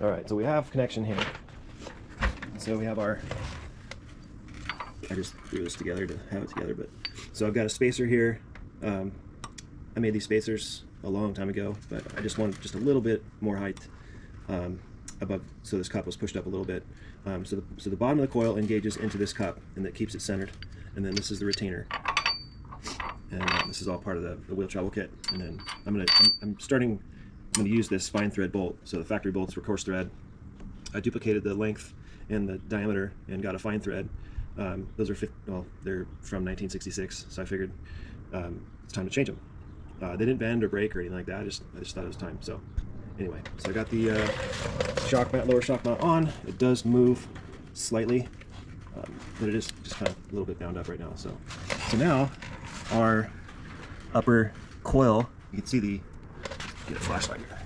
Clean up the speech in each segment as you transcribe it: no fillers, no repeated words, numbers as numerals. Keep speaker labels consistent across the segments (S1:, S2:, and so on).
S1: All right, so we have connection here. So we have our, I just threw this together to have it together, but so I've got a spacer here. I made these spacers a long time ago, but I just wanted just a little bit more height above, so this cup was pushed up a little bit. So the bottom of the coil engages into this cup, and that keeps it centered. And then this is the retainer, and this is all part of the wheel travel kit. And then I'm going to use this fine thread bolt. So the factory bolts were coarse thread. I duplicated the length and the diameter and got a fine thread. Those are they're from 1966, so I figured it's time to change them. They didn't bend or break or anything like that. I just thought it was time. So anyway, so I got the lower shock mount on. It does move slightly, but it is just kind of a little bit bound up right now. So now our upper coil, you can see get a flashlight here.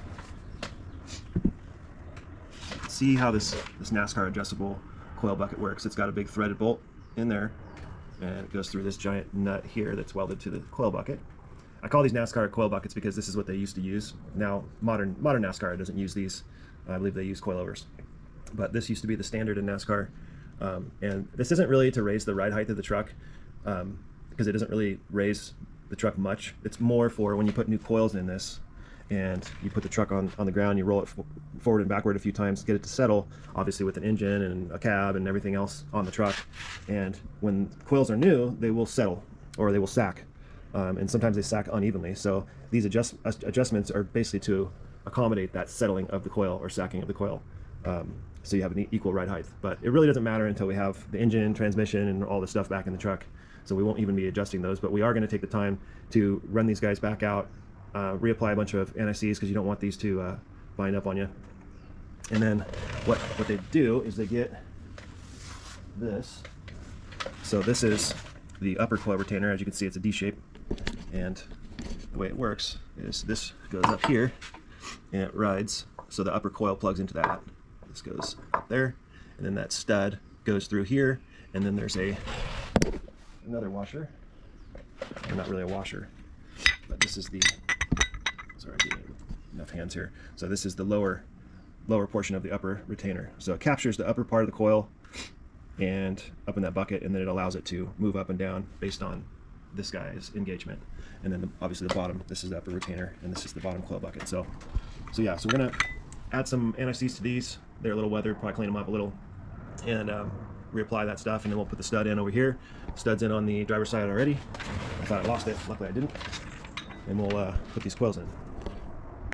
S1: See how this NASCAR adjustable coil bucket works. It's got a big threaded bolt in there, and it goes through this giant nut here that's welded to the coil bucket. I call these NASCAR coil buckets because this is what they used to use. Now modern NASCAR doesn't use these. I believe they use coilovers, but this used to be the standard in NASCAR. And this isn't really to raise the ride height of the truck, because it doesn't really raise the truck much. It's more for when you put new coils in this and you put the truck on the ground, you roll it forward and backward a few times, get it to settle, obviously with an engine and a cab and everything else on the truck. And when coils are new, they will settle or they will sack. And sometimes they sack unevenly. So these adjustments are basically to accommodate that settling of the coil or sacking of the coil. So you have an equal ride height. But it really doesn't matter until we have the engine, transmission, and all the stuff back in the truck. So we won't even be adjusting those, but we are going to take the time to run these guys back out, reapply a bunch of anti-seize because you don't want these to bind up on you. And then what they do is they get this. So this is the upper coil retainer. As you can see, it's a D shape. And the way it works is this goes up here and it rides. So the upper coil plugs into that. This goes up there, and then that stud goes through here, and then there's another washer. Or not really a washer, but this is the, sorry, I'm getting enough hands here. So this is the lower portion of the upper retainer. So it captures the upper part of the coil and up in that bucket, and then it allows it to move up and down based on this guy's engagement. And then obviously the bottom, this is the upper retainer, and this is the bottom coil bucket. So yeah, so we're gonna add some anti-seize to these. They're a little weathered, probably clean them up a little, and reapply that stuff, and then we'll put the stud in over here. Stud's in on the driver's side already. I thought I lost it, luckily I didn't. And we'll put these coils in.